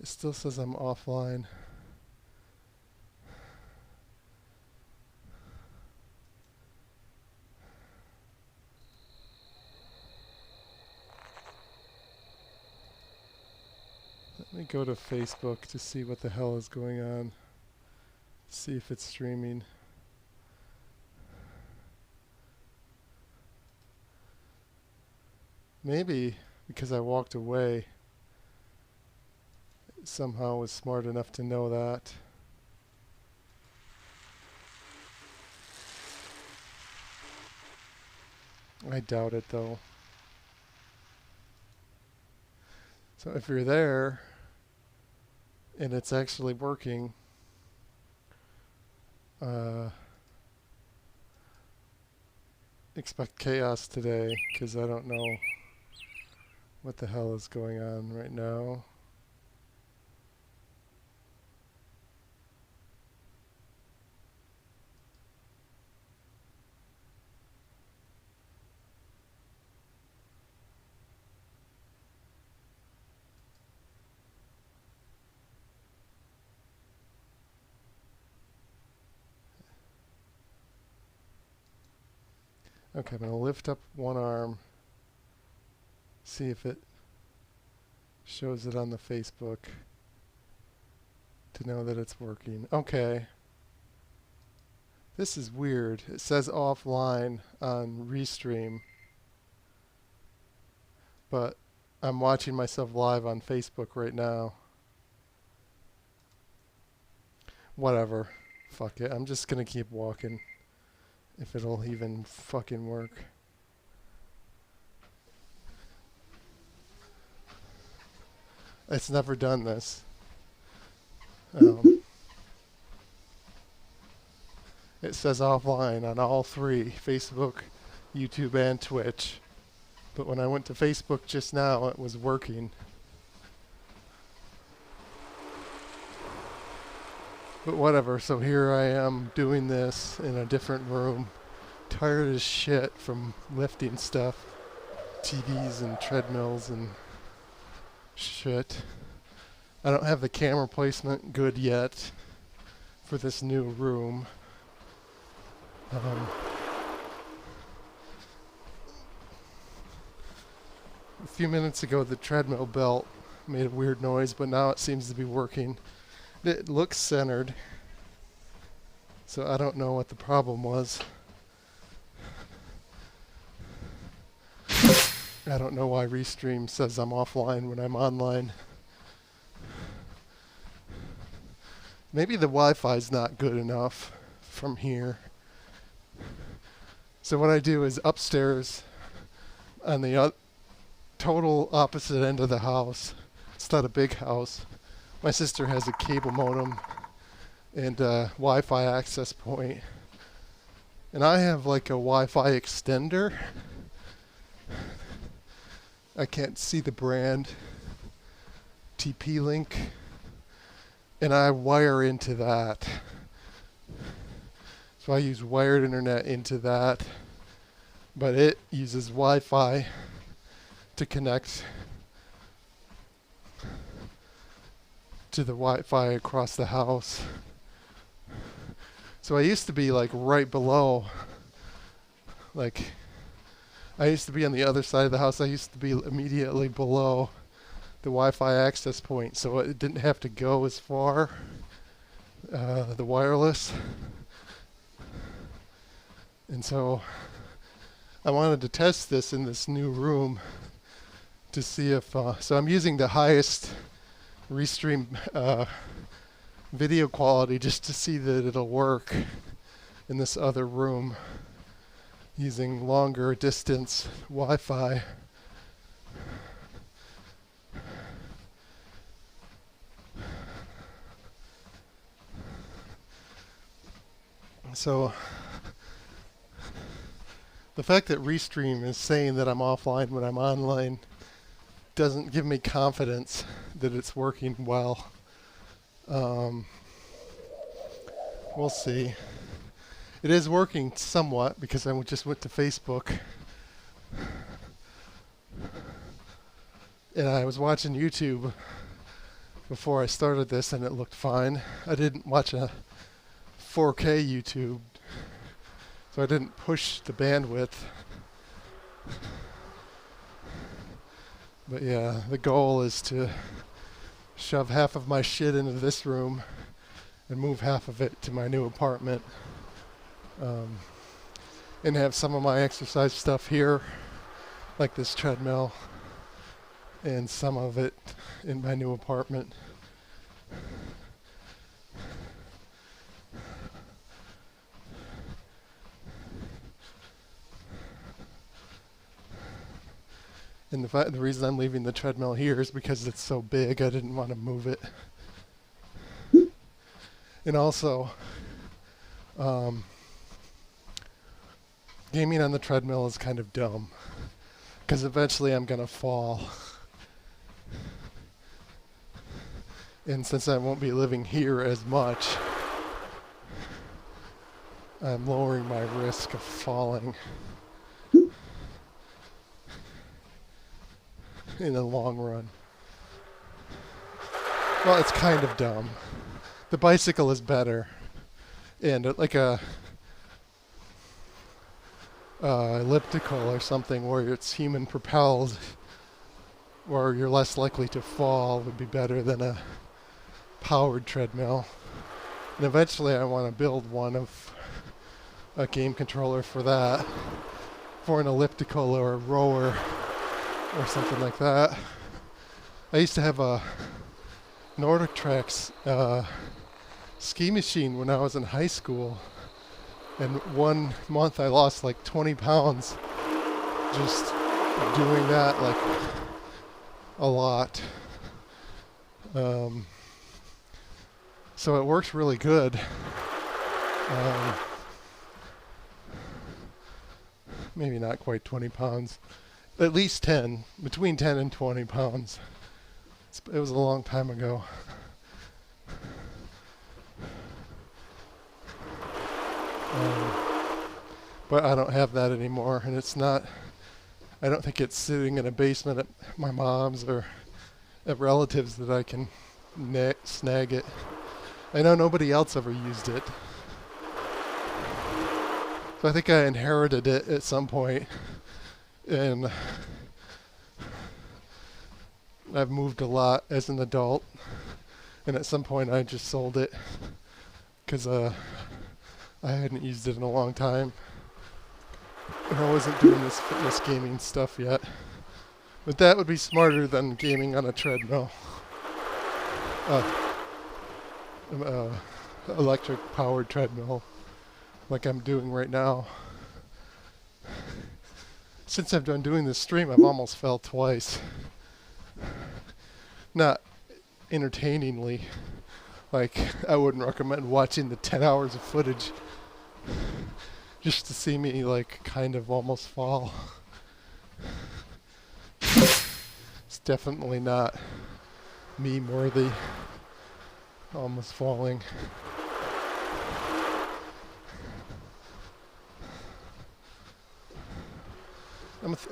It still says I'm offline. Let me go to Facebook to see what the hell is going on. See if it's streaming. Maybe because I walked away, it somehow was smart enough to know that. I doubt it though. So if you're there and it's actually working, expect chaos today because I don't know what the hell is going on right now. Okay, I'm going to lift up one arm, see if it shows it on the Facebook to know that it's working. Okay. This is weird. It says offline on Restream, but I'm watching myself live on Facebook right now. Whatever. Fuck it. I'm just going to keep walking. If it'll even fucking work. It's never done this. It says offline on all three, Facebook, YouTube, and Twitch. But when I went to Facebook just now, it was working. But whatever, so here I am doing this in a different room. Tired as shit from lifting stuff. TVs and treadmills and shit. I don't have the camera placement good yet for this new room. A few minutes ago the treadmill belt made a weird noise, but now it seems to be working. It looks centered, so I don't know what the problem was. I don't know why Restream says I'm offline when I'm online. Maybe the Wi-Fi's not good enough from here. So what I do is upstairs on the total opposite end of the house. It's not a big house. My sister has a cable modem and a Wi-Fi access point. And I have like a Wi-Fi extender. I can't see the brand. TP-Link. And I wire into that. So I use wired internet into that. But it uses Wi-Fi to connect to the Wi-Fi across the house. So I used to be like right below, like I used to be on the other side of the house. I used to be immediately below the Wi-Fi access point, so it didn't have to go as far, the wireless. And so I wanted to test this in this new room to see if, so I'm using the highest Restream video quality just to see that it'll work in this other room using longer distance Wi-Fi. So the fact that Restream is saying that I'm offline when I'm online doesn't give me confidence that it's working well. We'll see. It is working somewhat because I just went to Facebook and I was watching YouTube before I started this, and it looked fine. I didn't watch a 4K YouTube, so I didn't push the bandwidth. But yeah, the goal is to shove half of my shit into this room and move half of it to my new apartment, and have some of my exercise stuff here, like this treadmill, and some of it in my new apartment. And the reason I'm leaving the treadmill here is because it's so big, I didn't want to move it. And also, gaming on the treadmill is kind of dumb, because eventually I'm going to fall. And since I won't be living here as much, I'm lowering my risk of falling in the long run. Well, it's kind of dumb. The bicycle is better, and like a elliptical or something where it's human propelled, where you're less likely to fall, would be better than a powered treadmill. And eventually I want to build a game controller for that, for an elliptical or a rower or something like that. I used to have a Nordic Tracks ski machine when I was in high school, and 1 month I lost like 20 pounds just doing that, like a lot. So it works really good. Maybe not quite 20 pounds, at least 10, between 10 and 20 pounds. It was a long time ago. But I don't have that anymore, and I don't think it's sitting in a basement at my mom's or at relatives that I can snag it. I know nobody else ever used it. So I think I inherited it at some point, and I've moved a lot as an adult, and at some point I just sold it because I hadn't used it in a long time, and I wasn't doing this fitness gaming stuff yet. But that would be smarter than gaming on a treadmill. Electric powered treadmill like I'm doing right now. Since I've been doing this stream, I've almost fell twice. Not entertainingly. Like, I wouldn't recommend watching the 10 hours of footage just to see me, like, kind of almost fall. It's definitely not meme worthy. Almost falling.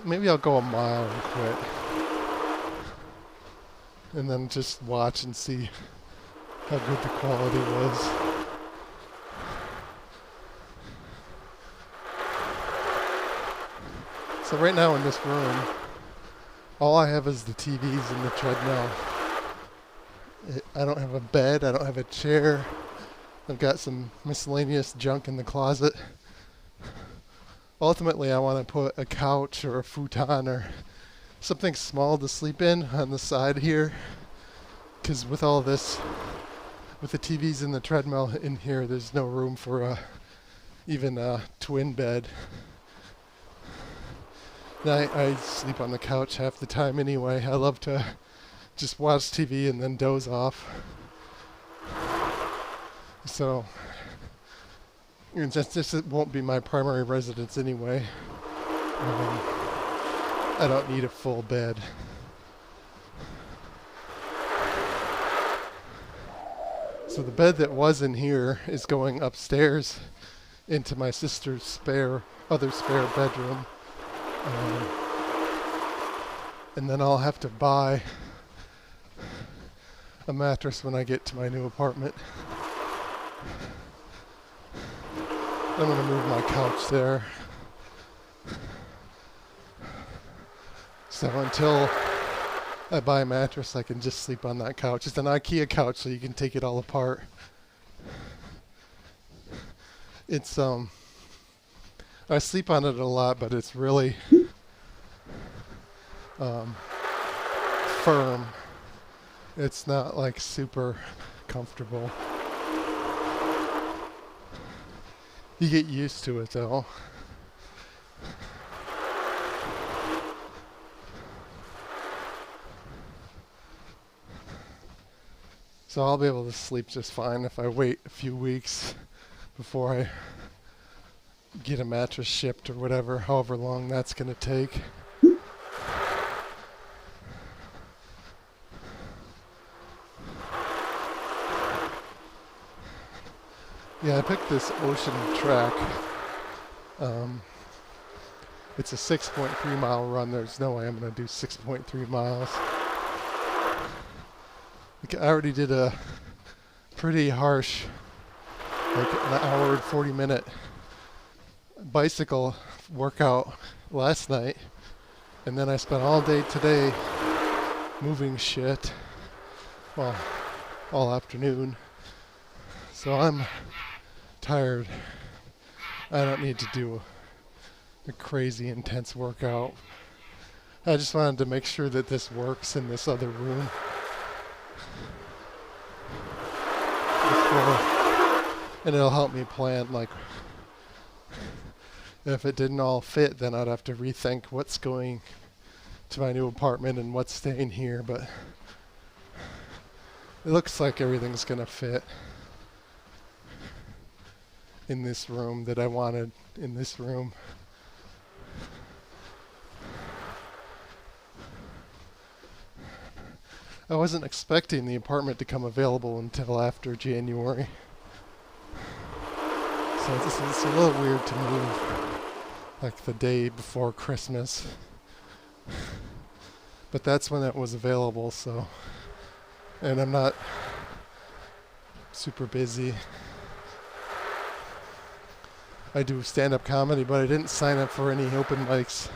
Maybe I'll go a mile and quit. And then just watch and see how good the quality was. So right now in this room, all I have is the TVs and the treadmill. I don't have a bed, I don't have a chair. I've got some miscellaneous junk in the closet. Ultimately, I want to put a couch or a futon or something small to sleep in on the side here. Because with all this, with the TVs and the treadmill in here, there's no room for even a twin bed. And I sleep on the couch half the time anyway. I love to just watch TV and then doze off. So, and this won't be my primary residence anyway. I don't need a full bed. So the bed that was in here is going upstairs into my sister's other spare bedroom. And then I'll have to buy a mattress when I get to my new apartment. I'm going to move my couch there. So until I buy a mattress, I can just sleep on that couch. It's an IKEA couch, so you can take it all apart. It's I sleep on it a lot, but it's really firm. It's not like super comfortable. You get used to it though. So I'll be able to sleep just fine if I wait a few weeks before I get a mattress shipped or whatever, however long that's going to take. Yeah, I picked this ocean track. It's a 6.3 mile run. There's no way I'm going to do 6.3 miles. I already did a pretty harsh, like an hour and 40-minute bicycle workout last night, and then I spent all day today moving shit, well, all afternoon. So I'm tired. I don't need to do a crazy intense workout. I just wanted to make sure that this works in this other room before, and it'll help me plan, like, if it didn't all fit, then I'd have to rethink what's going to my new apartment and what's staying here, but it looks like everything's gonna fit in this room that I wanted in this room. I wasn't expecting the apartment to come available until after January. So it's a little weird to move like the day before Christmas. But that's when it was available, so. And I'm not super busy. I do stand-up comedy, but I didn't sign up for any open mics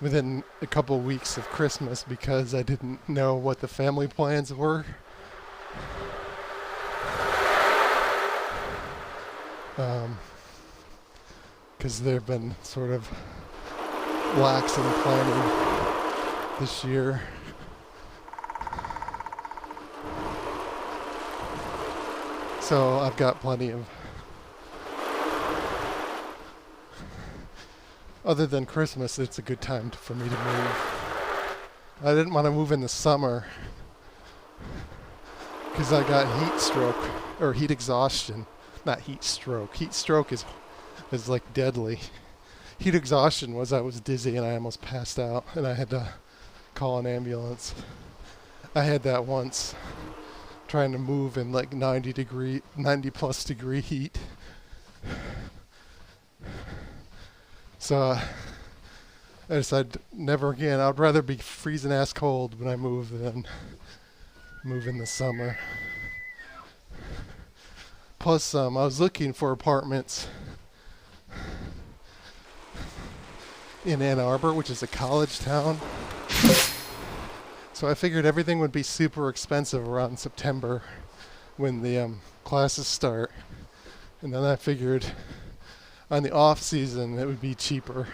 within a couple weeks of Christmas because I didn't know what the family plans were. Because they've been sort of lax in planning this year. So I've got plenty of, other than Christmas, it's a good time for me to move. I didn't want to move in the summer because I got heat stroke, or heat exhaustion. Not heat stroke. Heat stroke is like deadly. Heat exhaustion was I was dizzy and I almost passed out and I had to call an ambulance. I had that once, trying to move in like 90 plus degree heat. So I decided never again. I'd rather be freezing ass cold when I move than move in the summer. Plus, I was looking for apartments in Ann Arbor, which is a college town. So I figured everything would be super expensive around September when the classes start. And then I figured on the off season it would be cheaper.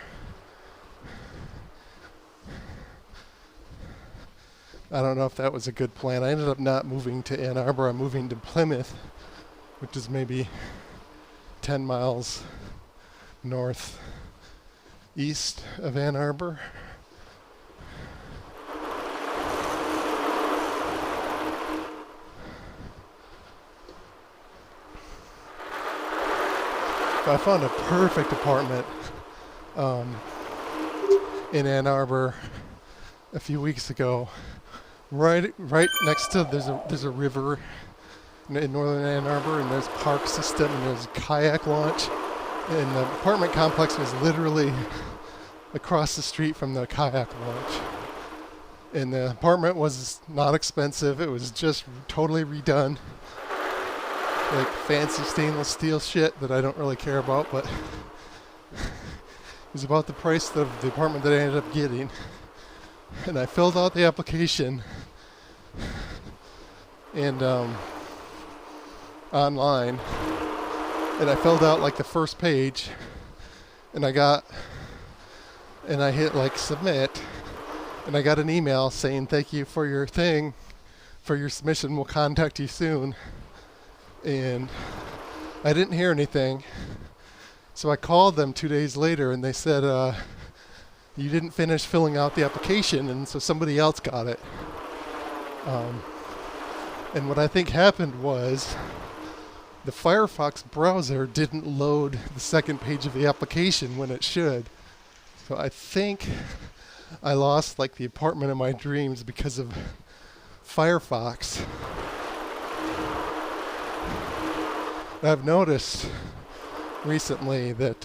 I don't know if that was a good plan. I ended up not moving to Ann Arbor. I'm moving to Plymouth, which is maybe 10 miles north east of Ann Arbor. I found a perfect apartment in Ann Arbor a few weeks ago. Right next to there's a river in northern Ann Arbor, and there's park system, and there's kayak launch, and the apartment complex was literally across the street from the kayak launch. And the apartment was not expensive. It was just totally redone. Like fancy stainless steel shit that I don't really care about, but it was about the price of the apartment that I ended up getting. And I filled out the application and online, and I filled out like the first page, and I hit like submit, and I got an email saying thank you for your submission, we'll contact you soon. And I didn't hear anything, so I called them 2 days later, and they said you didn't finish filling out the application, and so somebody else got it. And what I think happened was the Firefox browser didn't load the second page of the application when it should. So I think I lost like the apartment of my dreams because of Firefox. I've noticed recently that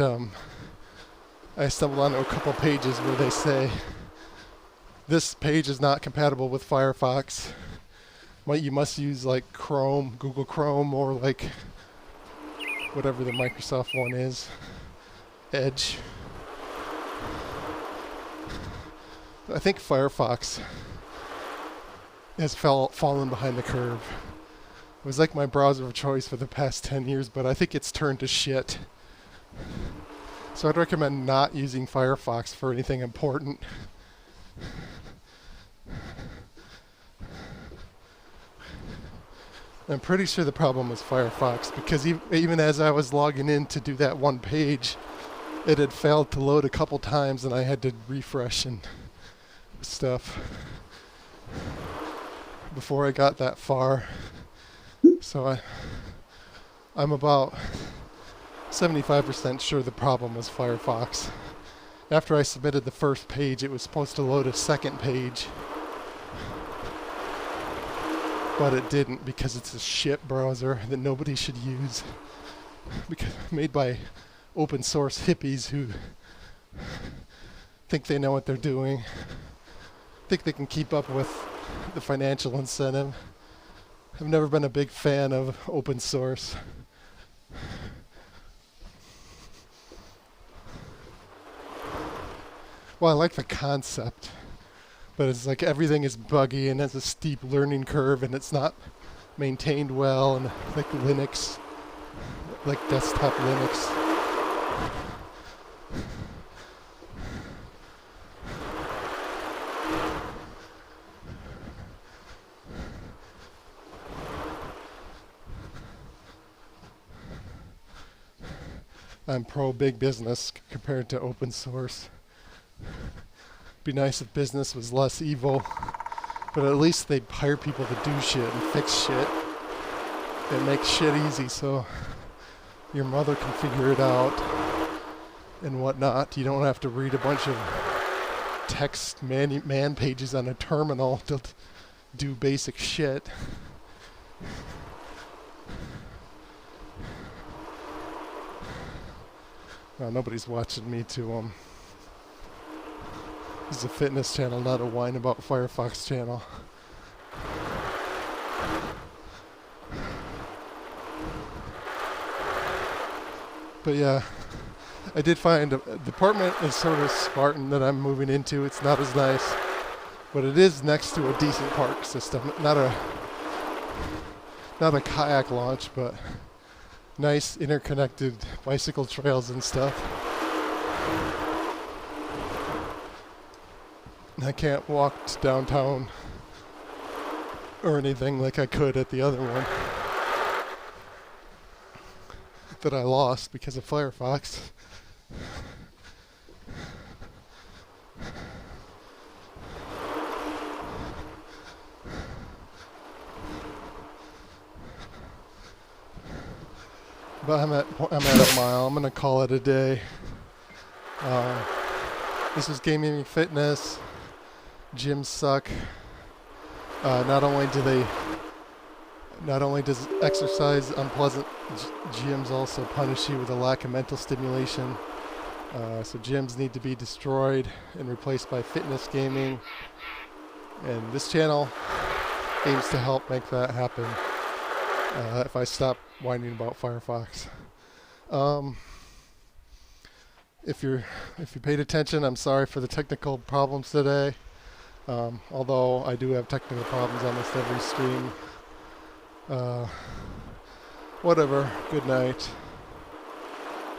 I stumbled onto a couple pages where they say this page is not compatible with Firefox. You must use like Chrome, Google Chrome, or like whatever the Microsoft one is, Edge. I think Firefox has fallen behind the curve. It was like my browser of choice for the past 10 years, but I think it's turned to shit. So I'd recommend not using Firefox for anything important. I'm pretty sure the problem was Firefox, because even as I was logging in to do that one page, it had failed to load a couple times, and I had to refresh and stuff before I got that far. So I'm about 75% sure the problem was Firefox. After I submitted the first page, it was supposed to load a second page, but it didn't, because it's a shit browser that nobody should use, because made by open source hippies who think they know what they're doing, think they can keep up with the financial incentive. I've never been a big fan of open source. Well, I like the concept, but it's like everything is buggy and has a steep learning curve, and it's not maintained well, and like Linux, like desktop Linux. I'm pro big business compared to open source. Be nice if business was less evil, but at least they hire people to do shit and fix shit and make shit easy so your mother can figure it out and whatnot. You don't have to read a bunch of text man pages on a terminal to do basic shit. Well, nobody's watching me to this is a fitness channel, not a whine about Firefox channel. But yeah, I did find the apartment is sort of Spartan that I'm moving into. It's not as nice, but it is next to a decent park system. Not a kayak launch, but nice interconnected bicycle trails and stuff. I can't walk downtown or anything like I could at the other one that I lost because of Firefox. But I'm at a mile. I'm gonna call it a day. This is Gaming Fitness. Gyms suck. Not only does exercise unpleasant, gyms also punish you with a lack of mental stimulation. So gyms need to be destroyed and replaced by fitness gaming. And this channel aims to help make that happen if I stop whining about Firefox. If you paid attention, I'm sorry for the technical problems today. Although I do have technical problems almost every stream. Whatever. Good night.